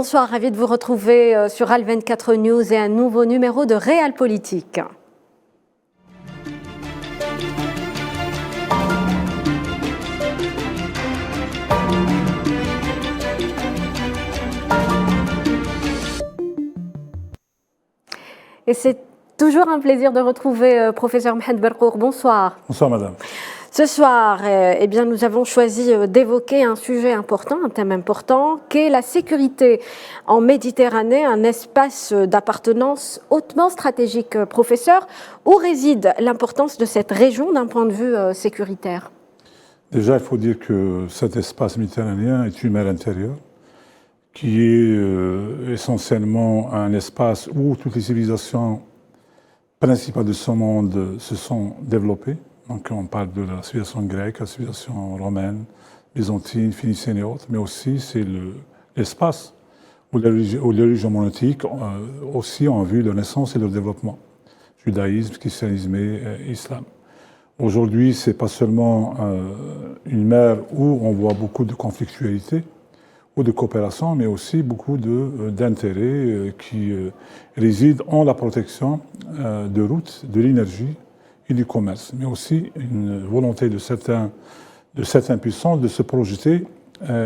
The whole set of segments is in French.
Bonsoir, ravi de vous retrouver sur Al24 News et un nouveau numéro de Réal Politique. Et c'est toujours un plaisir de retrouver professeur Mohamed Berkour. Bonsoir. Bonsoir madame. Ce soir, eh bien, nous avons choisi d'évoquer un sujet important, un thème important, qu'est la sécurité en Méditerranée, un espace d'appartenance hautement stratégique. Professeur, où réside l'importance de cette région d'un point de vue sécuritaire? Déjà, il faut dire que cet espace méditerranéen est une mer intérieure qui est essentiellement un espace où toutes les civilisations principales de ce monde se sont développées. Donc on parle de la civilisation grecque, la civilisation romaine, byzantine, phénicienne et autres, mais aussi c'est l'espace où les religions monothéiques aussi ont vu leur naissance et leur développement. Judaïsme, christianisme et islam. Aujourd'hui, ce n'est pas seulement une mer où on voit beaucoup de conflictualité ou de coopération, mais aussi beaucoup d'intérêts qui résident en la protection de routes, de l'énergie et du commerce, mais aussi une volonté de certaines puissances de se projeter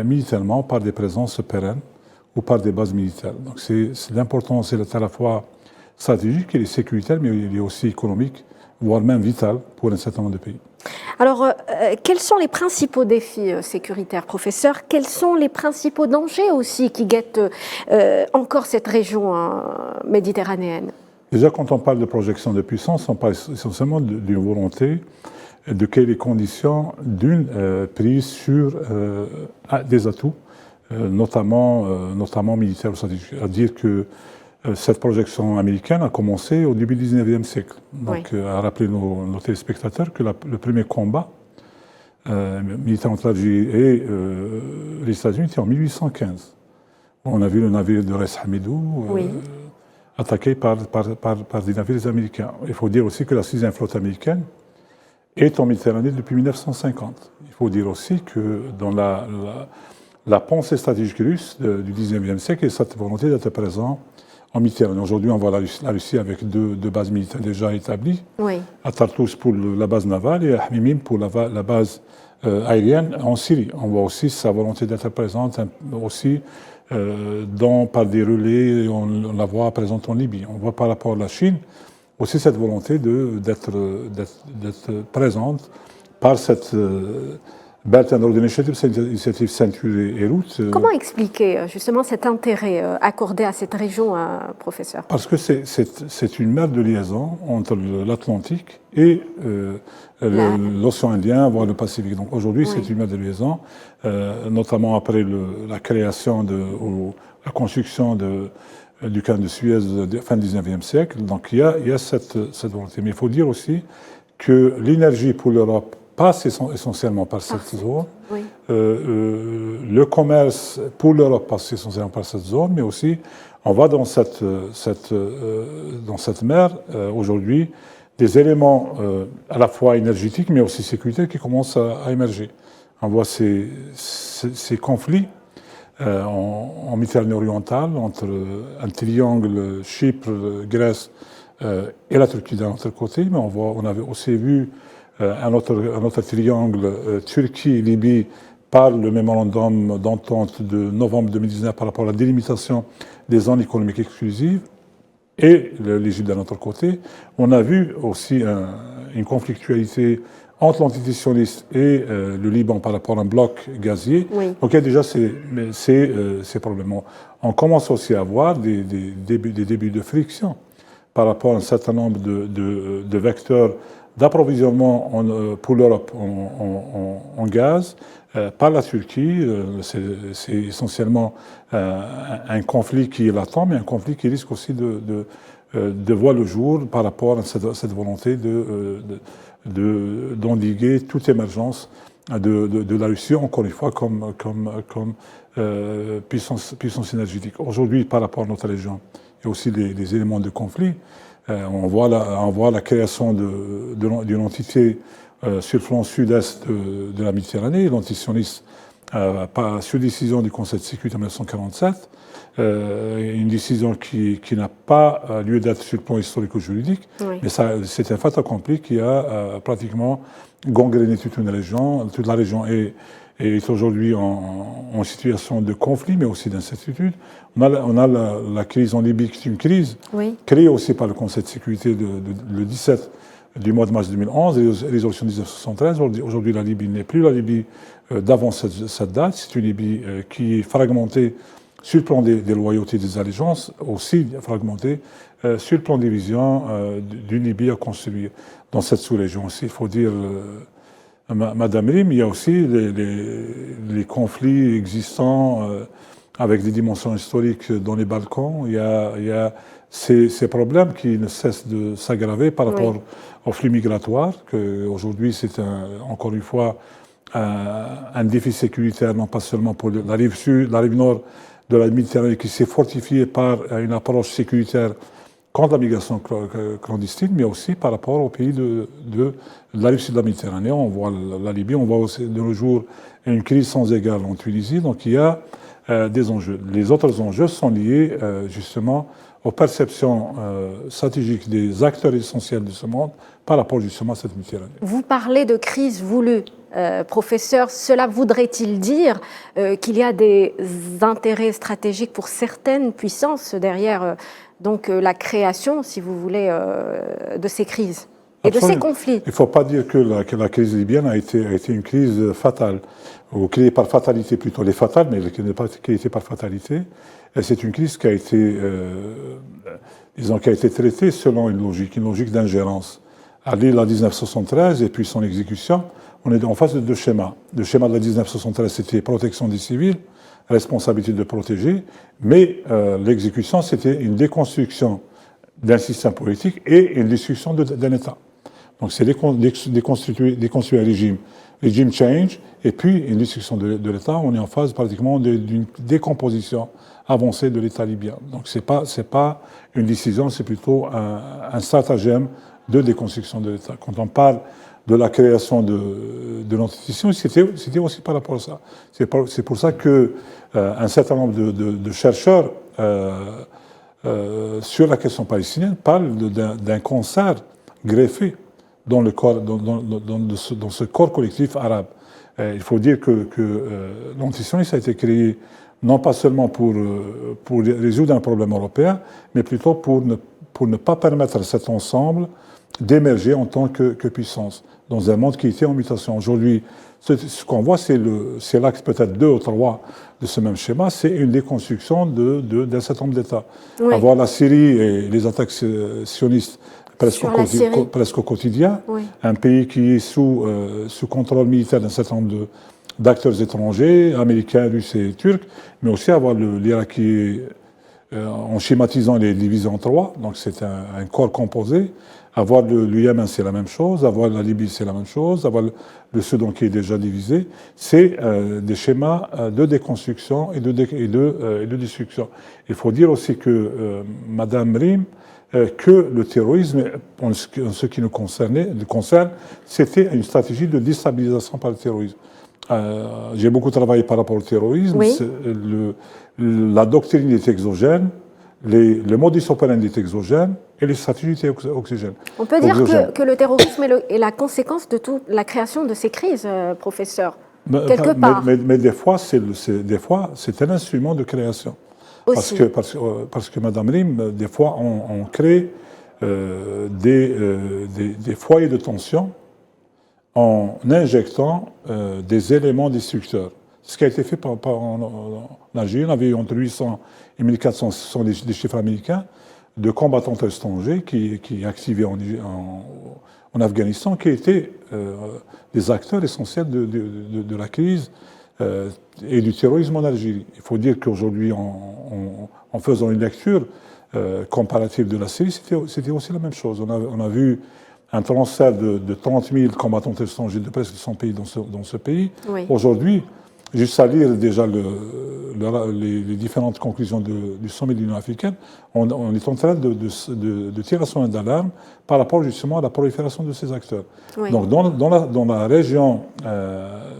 militairement par des présences pérennes ou par des bases militaires. Donc l'importance est à la fois stratégique, il est sécuritaire, mais il est aussi économique, voire même vital pour un certain nombre de pays. Alors, quels sont les principaux défis sécuritaires, professeur? Quels sont les principaux dangers aussi qui guettent encore cette région méditerranéenne? Déjà, quand on parle de projection de puissance, on parle essentiellement d'une volonté de créer les conditions d'une prise sur des atouts, notamment militaires ou stratégiques. C'est-à-dire que cette projection américaine a commencé au début du 19e siècle. Donc, à rappeler nos téléspectateurs que le premier combat militaire entre l'Algérie et les États-Unis était en 1815. On a vu le navire de Res Hamidou attaqué par des navires américains. Il faut dire aussi que la 6e flotte américaine est en Méditerranée depuis 1950. Il faut dire aussi que dans la pensée stratégique russe du 19e siècle, il y a cette volonté d'être présent en Méditerranée. Aujourd'hui, on voit la Russie avec deux bases militaires déjà établies, à Tartous pour la base navale et à Hamimim pour la base aérienne en Syrie. On voit aussi sa volonté d'être présente aussi par des relais, on la voit présente en Libye. On voit par rapport à la Chine aussi cette volonté d'être présente par cette Belt and Road Initiative, c'est une initiative ceinture et route. Comment expliquer justement cet intérêt accordé à cette région, professeur? Parce que c'est une mer de liaison entre l'Atlantique et l'océan Indien, voire le Pacifique. Donc aujourd'hui, c'est une mer de liaison, notamment après la création ou la construction du canal de Suez fin du 19e siècle. Donc il y a cette volonté. Mais il faut dire aussi que l'énergie pour l'Europe passe essentiellement par cette zone. Le commerce pour l'Europe passe essentiellement par cette zone, mais aussi on va dans cette mer aujourd'hui des éléments à la fois énergétiques mais aussi sécuritaires qui commencent à émerger. On voit ces conflits en Méditerranée orientale entre un triangle Chypre, Grèce et la Turquie d'un autre côté, mais on avait aussi vu un autre triangle, Turquie-Libye, par le mémorandum d'entente de novembre 2019 par rapport à la délimitation des zones économiques exclusives, et l'Égypte d'un autre côté. On a vu aussi une conflictualité entre l'antisécessionniste et le Liban par rapport à un bloc gazier. Donc il y a déjà ces problèmes. On commence aussi à avoir des débuts de friction par rapport à un certain nombre de vecteurs d'approvisionnement pour l'Europe en gaz par la Turquie. C'est essentiellement un conflit qui est latent, mais un conflit qui risque aussi de voir le jour par rapport à cette volonté d'endiguer toute émergence de la Russie, encore une fois, comme puissance énergétique. Aujourd'hui, par rapport à notre région, il y a aussi des éléments de conflit. On voit la création d'une entité sur le flanc sud-est de la Méditerranée, l'antisionisme sur décision du Conseil de sécurité en 1947, une décision qui n'a pas lieu d'être sur le plan historico-juridique, oui. Mais c'est un fait accompli qui a pratiquement gangréné toute une région. Toute la région est aujourd'hui en situation de conflit, mais aussi d'incertitude. On a la crise en Libye, qui est une crise créée aussi par le Conseil de sécurité le 17 du mois de mars 2011, résolution 1973. Aujourd'hui, la Libye n'est plus la Libye d'avant cette date. C'est une Libye qui est fragmentée sur le plan des loyautés, des allégeances, aussi fragmentée sur le plan des visions d'une Libye à construire dans cette sous-région aussi. Il faut dire, Madame Rim, il y a aussi les conflits existants avec des dimensions historiques dans les Balkans. Il y a ces problèmes qui ne cessent de s'aggraver par rapport au flux migratoire, qu'aujourd'hui c'est encore une fois un défi sécuritaire, non pas seulement pour la rive sud, la rive nord de la Méditerranée qui s'est fortifiée par une approche sécuritaire contre la migration clandestine, mais aussi par rapport aux pays de la rive sud de la Méditerranée. On voit la Libye, on voit aussi de nos jours une crise sans égale en Tunisie, donc il y a des enjeux. Les autres enjeux sont liés justement aux perceptions stratégiques des acteurs essentiels de ce monde par rapport justement à cette Méditerranée. Vous parlez de crise voulue, professeur. Cela voudrait-il dire qu'il y a des intérêts stratégiques pour certaines puissances derrière donc la création, si vous voulez, de ces crises et de ces conflits? Il ne faut pas dire que la crise libyenne a été une crise fatale, ou créée par fatalité plutôt. Elle est fatale, mais elle n'est pas créée par fatalité. C'est une crise qui a été, qui a été traitée selon une logique d'ingérence. À l'île de 1973 et puis son exécution, on est en face de deux schémas. Le schéma de la 1973, c'était protection des civils, responsabilité de protéger, mais l'exécution, c'était une déconstruction d'un système politique et une destruction d'un État. Donc c'est déconstruire un régime change, et puis une destruction de l'État. On est en phase pratiquement d'une décomposition avancée de l'État libyen. Donc c'est pas une décision, c'est plutôt un stratagème de déconstruction de l'État. Quand on parle de la création de l'antitétion, c'était aussi par rapport à ça. C'est pour ça que un certain nombre de chercheurs sur la question palestinienne parlent d'un concert greffé dans ce corps collectif arabe. Il faut dire que l'antisionisme a été créé non pas seulement pour résoudre un problème européen, mais plutôt pour ne pas permettre à cet ensemble d'émerger en tant que puissance dans un monde qui était en mutation. Aujourd'hui, ce qu'on voit, c'est l'axe peut-être 2 ou 3 de ce même schéma, c'est une déconstruction d'un certain nombre d'États. Oui. Avoir la Syrie et les attaques sionistes presque au quotidien, oui. Un pays qui est sous contrôle militaire d'un certain nombre d'acteurs étrangers, américains, russes et turcs, mais aussi avoir l'Irak qui est, en schématisant les divisions en 3, donc c'est un corps composé. Avoir le Yémen, c'est la même chose. Avoir la Libye, c'est la même chose. Avoir le Soudan qui est déjà divisé, c'est des schémas de déconstruction et de destruction. Il faut dire aussi que, Madame Rim, que le terrorisme, en ce qui nous concerne, c'était une stratégie de déstabilisation par le terrorisme. J'ai beaucoup travaillé par rapport au terrorisme. Oui. La doctrine est exogène. Le modus operandi est exogène et les stratégies étaient oxygènes. On peut dire que le terrorisme est la conséquence de toute la création de ces crises, professeur, quelque part. Mais des fois, c'est un instrument de création. Aussi. Parce que Madame Rim, des fois, on crée des foyers de tension en injectant des éléments destructeurs. Ce qui a été fait en Algérie, on avait eu entre 800 et 1400, ce sont des chiffres américains, de combattants étrangers qui activaient en Afghanistan, qui étaient des acteurs essentiels de la crise et du terrorisme en Algérie. Il faut dire qu'aujourd'hui, en faisant une lecture comparative de la Syrie, c'était aussi la même chose. On a vu un transfert de 30 000 combattants étrangers de presque 100 pays dans ce pays. Oui. Aujourd'hui, juste à lire déjà les différentes conclusions du sommet de l'Union africaine, on est en train de tirer un son d'alarme par rapport justement à la prolifération de ces acteurs. Oui. Donc dans la région,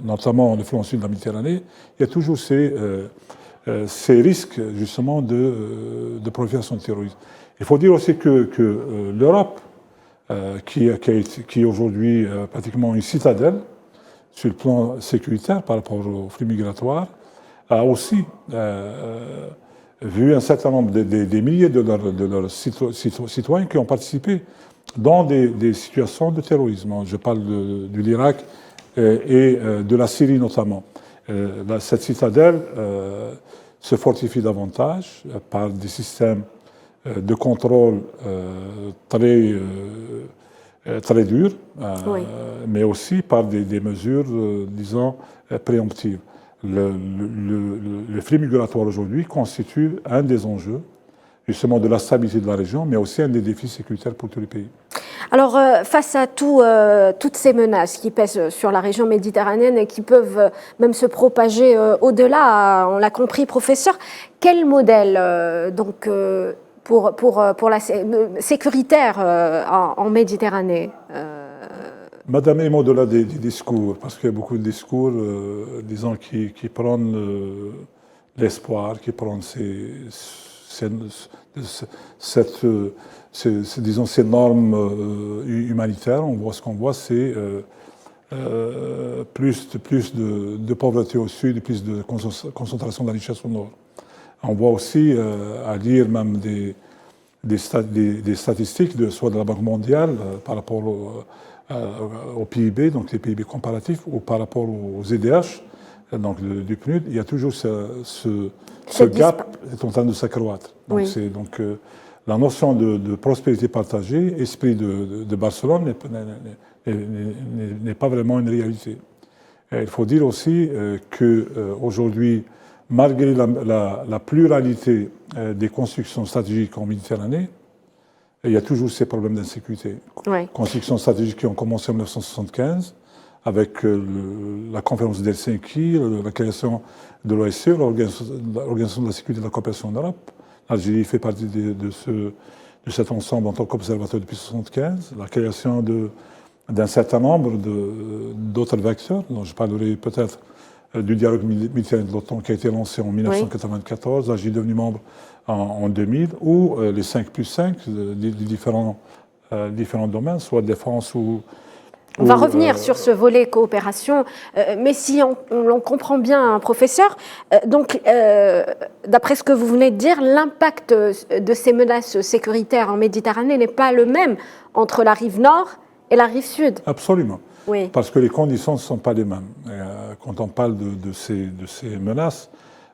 notamment le flanc sud de la Méditerranée, il y a toujours ces risques justement de prolifération de terrorisme. Il faut dire aussi que l'Europe, qui est aujourd'hui pratiquement une citadelle sur le plan sécuritaire par rapport aux flux migratoires, a aussi vu un certain nombre des milliers de leurs citoyens qui ont participé dans des situations de terrorisme. Je parle de l'Irak et de la Syrie notamment. Cette citadelle se fortifie davantage par des systèmes de contrôle très durs, oui. Mais aussi par des mesures, disons, préemptives. Le flux migratoire aujourd'hui constitue un des enjeux, justement, de la stabilité de la région, mais aussi un des défis sécuritaires pour tous les pays. Alors, face à toutes ces menaces qui pèsent sur la région méditerranéenne et qui peuvent même se propager au-delà, on l'a compris, professeur, quel modèle pour la sécuritaire en Méditerranée Madame, même au-delà des discours, parce qu'il y a beaucoup de discours, disons, qui prennent l'espoir, qui prennent disons, ces normes humanitaires. Ce qu'on voit, c'est plus de pauvreté au sud, plus de concentration de la richesse au nord. On voit aussi, à lire même des statistiques, soit de la Banque mondiale par rapport au PIB, donc les PIB comparatifs, ou par rapport aux EDH, donc du PNUD, il y a toujours ce gap est en train de s'accroître. Donc, oui. La notion de prospérité partagée, esprit de Barcelone, n'est pas vraiment une réalité. Et il faut dire aussi qu'aujourd'hui, malgré la pluralité des constructions stratégiques en Méditerranée, il y a toujours ces problèmes d'insécurité. Oui. Constructions stratégiques qui ont commencé en 1975 avec la conférence d'Helsinki, la création de l'OSCE, l'Organisation de la sécurité et de la coopération en Europe. L'Algérie fait partie de cet ensemble en tant qu'observateur depuis 1975. La création d'un certain nombre d'autres vecteurs, dont je parlerai peut-être du dialogue militaire de l'OTAN qui a été lancé en 1994, oui. L'Algérie est devenue membre en 2000, ou les 5+5 des différents domaines, soit défense ou... On va revenir sur ce volet coopération, mais si on comprend bien, professeur, d'après ce que vous venez de dire, l'impact de ces menaces sécuritaires en Méditerranée n'est pas le même entre la rive nord et la rive sud. Absolument. Oui. Parce que les conditions ne sont pas les mêmes. Quand on parle de ces menaces,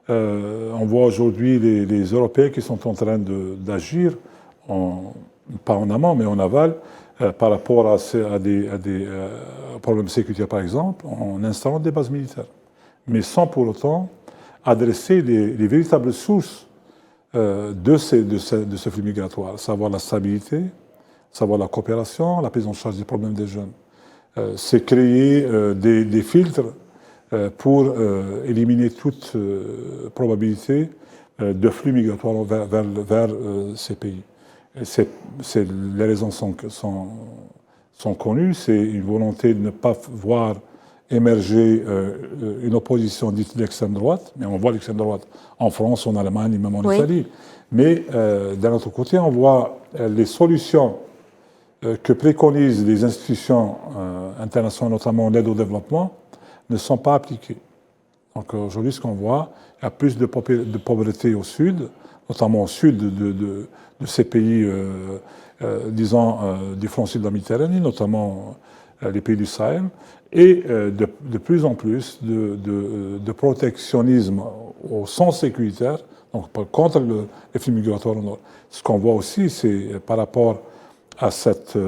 on voit aujourd'hui les Européens qui sont en train d'agir, pas en amont, mais en aval, par rapport à des problèmes sécuritaires, par exemple, en installant des bases militaires. Mais sans pour autant adresser les véritables sources de ce flux migratoire, à savoir la stabilité, à savoir la coopération, la prise en charge des problèmes des jeunes. C'est créer des filtres pour éliminer toute probabilité de flux migratoires vers ces pays. Les raisons sont connues, c'est une volonté de ne pas voir émerger une opposition dite d'extrême droite, mais on voit l'extrême droite en France, en Allemagne, même en oui. Italie. Mais d'un autre côté, on voit les solutions que préconisent les institutions internationales, notamment l'aide au développement, ne sont pas appliquées. Donc aujourd'hui, ce qu'on voit, il y a plus de pauvreté au sud, notamment au sud de ces pays, disons, du flanc sud de la Méditerranée, notamment les pays du Sahel, et de plus en plus de protectionnisme au sens sécuritaire, donc contre les flux migratoires au nord. Ce qu'on voit aussi, c'est par rapport à cette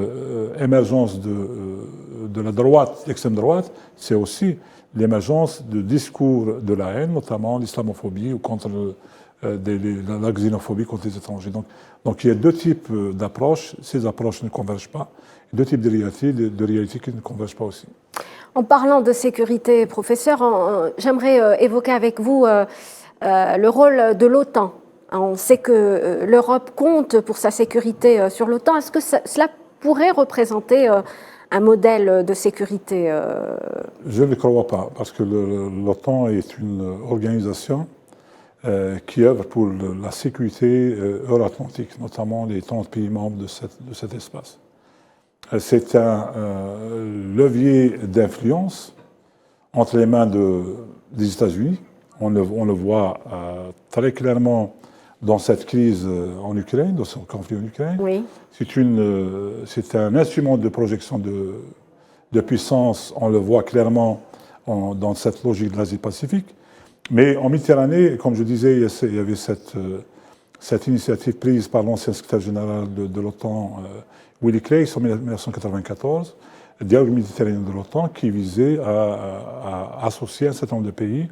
émergence de la droite, l'extrême droite, c'est aussi l'émergence de discours de la haine, notamment l'islamophobie ou contre la xénophobie contre les étrangers. Donc il y a deux types d'approches. Ces approches ne convergent pas. Deux types de réalités qui ne convergent pas aussi. En parlant de sécurité, professeur, j'aimerais évoquer avec vous le rôle de l'OTAN. On sait que l'Europe compte pour sa sécurité sur l'OTAN. Est-ce que cela pourrait représenter un modèle de sécurité? Je ne le crois pas, parce que l'OTAN est une organisation qui œuvre pour la sécurité euro-atlantique, notamment les 30 pays membres de cet espace. C'est un levier d'influence entre les mains des États-Unis. On le voit très clairement dans cette crise en Ukraine, dans ce conflit en Ukraine. Oui. C'est un instrument de projection de puissance, on le voit clairement dans cette logique de l'Asie-Pacifique. Mais en Méditerranée, comme je disais, il y avait cette initiative prise par l'ancien secrétaire général de l'OTAN, Willy Claes, en 1994, le dialogue méditerranéen de l'OTAN, qui visait à associer un certain nombre de pays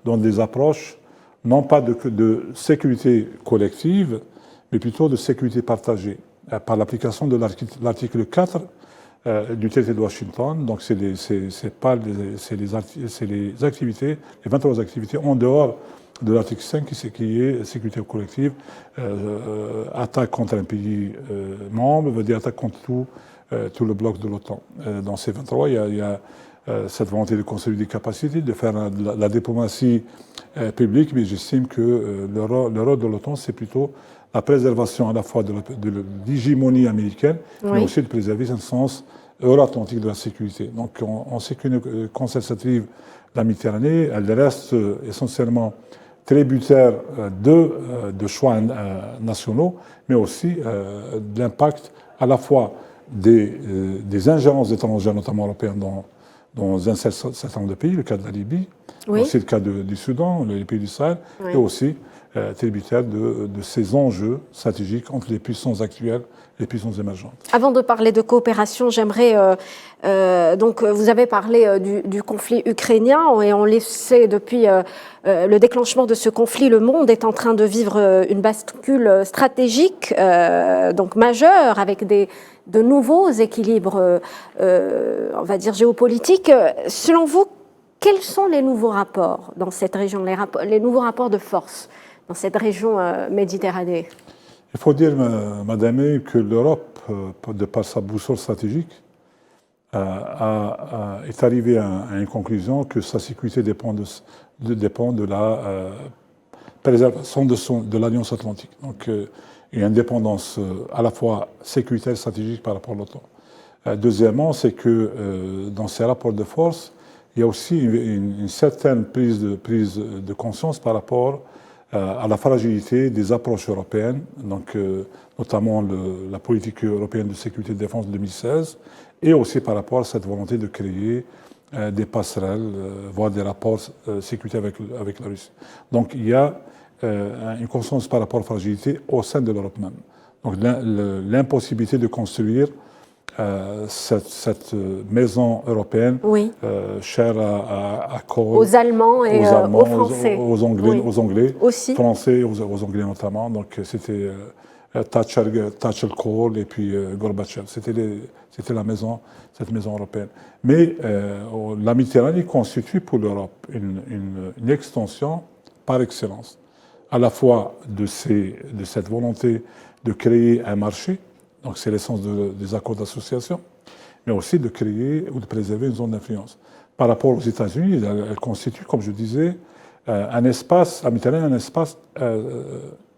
dans des approches non pas de sécurité collective, mais plutôt de sécurité partagée, par l'application de l'article 4 du traité de Washington. Donc, c'est les activités, les 23 activités en dehors de l'article 5 qui est sécurité collective. Attaque contre un pays membre veut dire attaque contre tout le bloc de l'OTAN. Dans ces 23, il y a cette volonté de construire des capacités, de faire la diplomatie publique, mais j'estime que le rôle de l'OTAN, c'est plutôt la préservation à la fois de l'hégémonie américaine, oui, mais aussi de préserver un sens euro-atlantique de la sécurité. Donc on sait qu'une concertative de la Méditerranée, elle reste essentiellement tributaire de choix nationaux, mais aussi de l'impact à la fois des ingérences étrangères, notamment européennes, dans un certain nombre de pays, le cas de la Libye, oui, aussi le cas du Soudan, les pays du Sahel, oui, et aussi tributaire de ces enjeux stratégiques entre les puissances actuelles et les puissances émergentes. Avant de parler de coopération, j'aimerais... donc, vous avez parlé du conflit ukrainien, et on le sait depuis le déclenchement de ce conflit, le monde est en train de vivre une bascule stratégique donc majeure, avec de nouveaux équilibres, on va dire, géopolitiques. Selon vous, quels sont les nouveaux rapports dans cette région, les nouveaux rapports de force dans cette région méditerranéenne? Il faut dire, Madame, que l'Europe, de par sa boussole stratégique, est arrivée à une conclusion que sa sécurité dépend de la préservation de l'Alliance Atlantique. Donc, il y a une dépendance à la fois sécuritaire et stratégique par rapport à l'OTAN. Deuxièmement, c'est que dans ces rapports de force, il y a aussi une certaine prise de conscience par rapport à la fragilité des approches européennes, donc notamment la politique européenne de sécurité et de défense de 2016, et aussi par rapport à cette volonté de créer des passerelles, voire des rapports sécuritaires avec la Russie. Donc il y a une conscience par rapport à la fragilité au sein de l'Europe même. Donc l'impossibilité de construire cette maison européenne, oui, chère à Kohl, aux Allemands et aux Français, aux Anglais, oui, aux Anglais aussi, Français, aux Anglais notamment. Donc c'était Thatcher, Kohl et puis Gorbatchev. C'était cette maison européenne. Mais la Méditerranée constitue pour l'Europe une extension par excellence, à la fois de cette volonté de créer un marché. Donc c'est l'essence des accords d'association, mais aussi de créer ou de préserver une zone d'influence. Par rapport aux États-Unis, elle constitue, comme je disais, un espace, la Méditerranée, un espace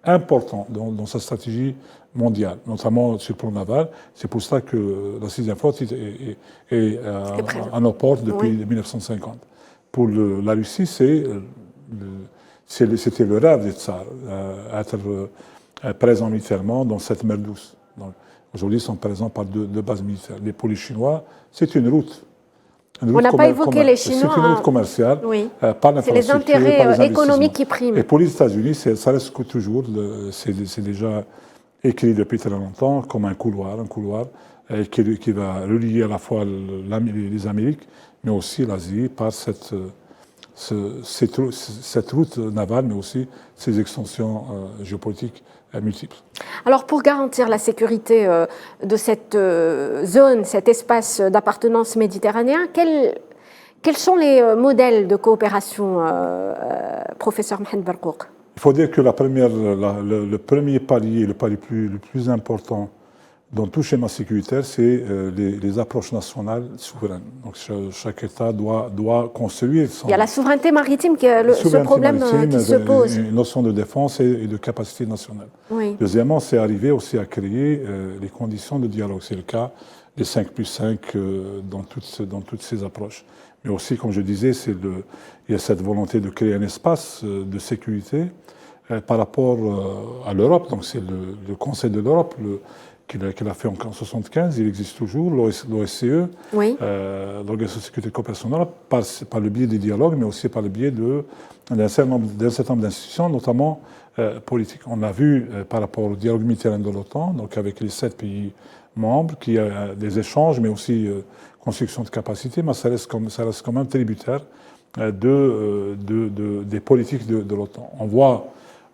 important dans sa stratégie mondiale, notamment sur le plan naval. C'est pour ça que la 6e flotte est à nos portes depuis, oui, 1950. Pour la Russie, c'était le rêve des tsars, être présent militairement dans cette mer douce. Aujourd'hui, ils sont présents par deux bases militaires. Pour les Chinois, c'est une route. On n'a pas évoqué les Chinois. C'est une route commerciale, oui, par l'infrastructure, c'est les intérêts économiques qui priment. Et pour les États-Unis, ça reste toujours, c'est déjà écrit depuis très longtemps, comme un couloir qui va relier à la fois les Amériques, mais aussi l'Asie par cette route navale, mais aussi ces extensions géopolitiques multiples. Alors, pour garantir la sécurité de cette zone, cet espace d'appartenance méditerranéen, Quels sont les modèles de coopération, professeur Mohamed Barkouk? Il faut dire que le premier palier, le palier le plus important dans tout schéma sécuritaire, c'est les approches nationales souveraines. Donc chaque État doit construire son... Il y a la souveraineté maritime, qui est ce problème qui se pose. Une notion de défense et de capacité nationale. Oui. Deuxièmement, c'est arriver aussi à créer les conditions de dialogue. C'est le cas des 5+5 dans toutes ces approches. Mais aussi, comme je disais, il y a cette volonté de créer un espace de sécurité par rapport à l'Europe. Donc c'est le Conseil de l'Europe qu'il a fait en 1975, il existe toujours, l'OSCE, oui. l'Organisation de sécurité et de coopération de l'Europe, par le biais des dialogues, mais aussi par le biais d'un certain nombre d'institutions, notamment politiques. On a vu par rapport au dialogue militaire de l'OTAN, donc avec les 7 pays membres, qu'il y a des échanges, mais aussi construction de capacités, mais ça reste quand même tributaire des politiques de l'OTAN. On voit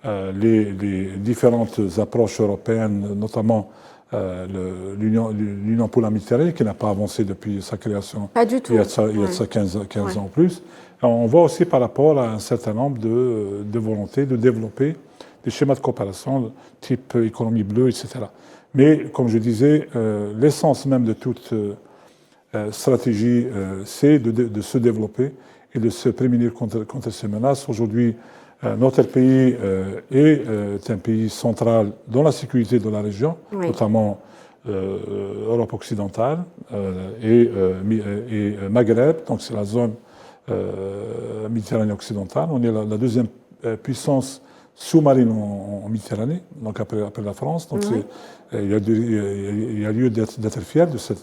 les différentes approches européennes, notamment l'Union pour la Méditerranée, qui n'a pas avancé depuis sa création. Pas du tout. Il y a de ça 15 ans plus. On voit aussi par rapport à un certain nombre de volontés de développer des schémas de coopération type économie bleue, etc. Mais, comme je disais, l'essence même de toute stratégie, c'est de se développer et de se prémunir contre ces menaces. Aujourd'hui, notre pays est un pays central dans la sécurité de la région, oui. Notamment Europe occidentale et Maghreb, donc c'est la zone Méditerranée occidentale. On est la deuxième puissance sous-marine en Méditerranée, donc après la France. Donc oui. Il y a lieu d'être fier de ce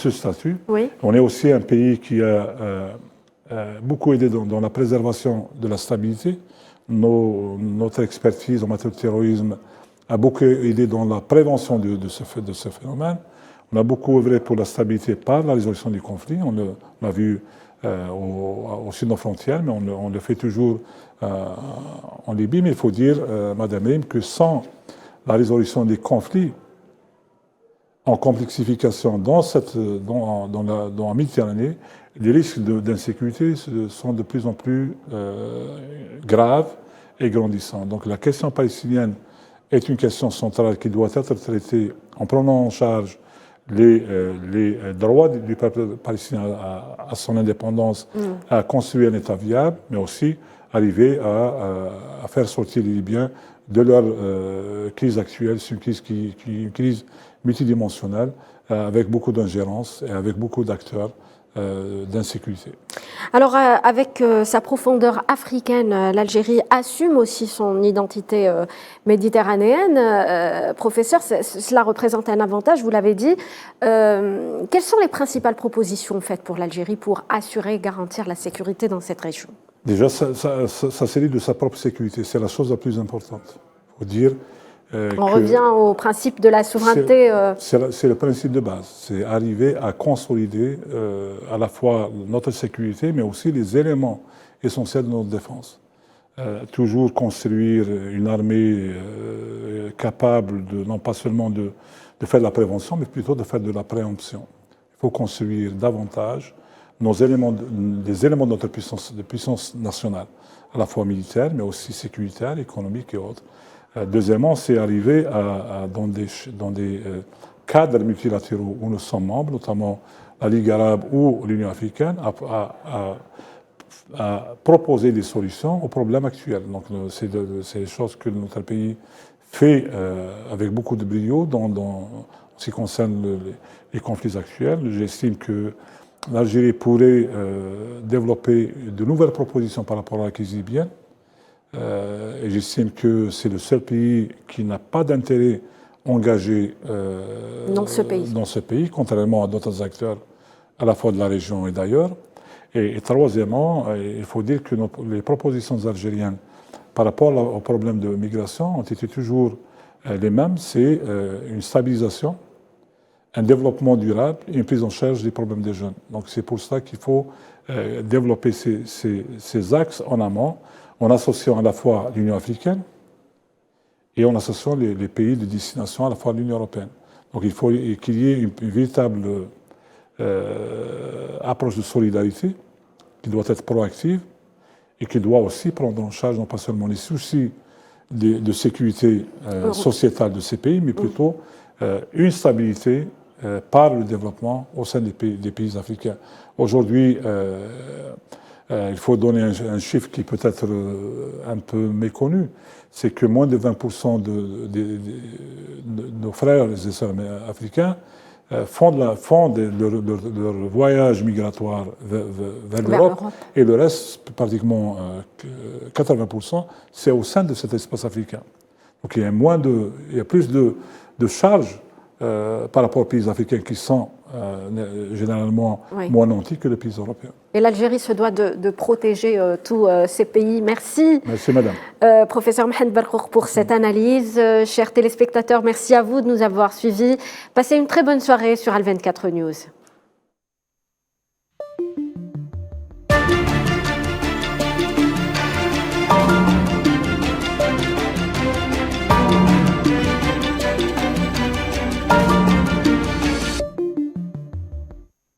statut. Oui. On est aussi un pays qui a beaucoup aidé dans la préservation de la stabilité. Notre expertise en matière de terrorisme a beaucoup aidé dans la prévention de ce phénomène. On a beaucoup œuvré pour la stabilité par la résolution du conflit. On l'a vu au sud de nos frontières, mais on le fait toujours en Libye. Mais il faut dire, Madame Rim, que sans la résolution des conflits en complexification dans la Méditerranée, les risques d'insécurité sont de plus en plus graves et grandissants. Donc la question palestinienne est une question centrale qui doit être traitée en prenant en charge les droits du peuple palestinien à son indépendance, à construire un État viable, mais aussi arriver à faire sortir les Libyens de leur crise actuelle. C'est une crise multidimensionnelle, avec beaucoup d'ingérence et avec beaucoup d'acteurs d'insécurité. Alors, avec sa profondeur africaine, l'Algérie assume aussi son identité méditerranéenne. Professeur, cela représente un avantage, vous l'avez dit. Quelles sont les principales propositions faites pour l'Algérie pour assurer et garantir la sécurité dans cette région? Déjà, ça s'est de sa propre sécurité. C'est la chose la plus importante. Il faut dire on revient au principe de la souveraineté. C'est le principe de base. C'est arriver à consolider à la fois notre sécurité, mais aussi les éléments essentiels de notre défense. Toujours construire une armée capable non pas seulement de faire de la prévention, mais plutôt de faire de la préemption. Il faut construire davantage des éléments de notre puissance nationale, à la fois militaire, mais aussi sécuritaire, économique et autres. Deuxièmement, c'est arriver dans des cadres multilatéraux où nous sommes membres, notamment la Ligue arabe ou l'Union africaine, à proposer des solutions aux problèmes actuels. Donc, c'est des choses que notre pays fait avec beaucoup de brio en ce qui concerne les conflits actuels. J'estime que l'Algérie pourrait développer de nouvelles propositions par rapport à la crise libyenne. Et j'estime que c'est le seul pays qui n'a pas d'intérêt engagé dans ce pays, contrairement à d'autres acteurs à la fois de la région et d'ailleurs. Et troisièmement, il faut dire que les propositions algériennes par rapport au problème de migration ont été toujours les mêmes. C'est une stabilisation, un développement durable et une prise en charge des problèmes des jeunes. Donc c'est pour ça qu'il faut développer ces axes en amont, en associant à la fois l'Union africaine et en associant les pays de destination à la fois l'Union européenne. Donc il faut qu'il y ait une véritable approche de solidarité qui doit être proactive et qui doit aussi prendre en charge non pas seulement les soucis de sécurité sociétale de ces pays, mais plutôt une stabilité par le développement au sein des pays africains. Aujourd'hui, il faut donner un chiffre qui peut être un peu méconnu, c'est que moins de 20% de nos frères et sœurs africains font leur voyage migratoire vers l'Europe, et le reste, pratiquement 80%, c'est au sein de cet espace africain. Donc il y a plus de charges par rapport aux pays africains qui sont généralement moins nantis que les pays européens. Et l'Algérie se doit de protéger tous ces pays. Merci. Merci, madame. Professeur Mohamed Barkouk pour cette analyse. Chers téléspectateurs, merci à vous de nous avoir suivis. Passez une très bonne soirée sur Al 24 News.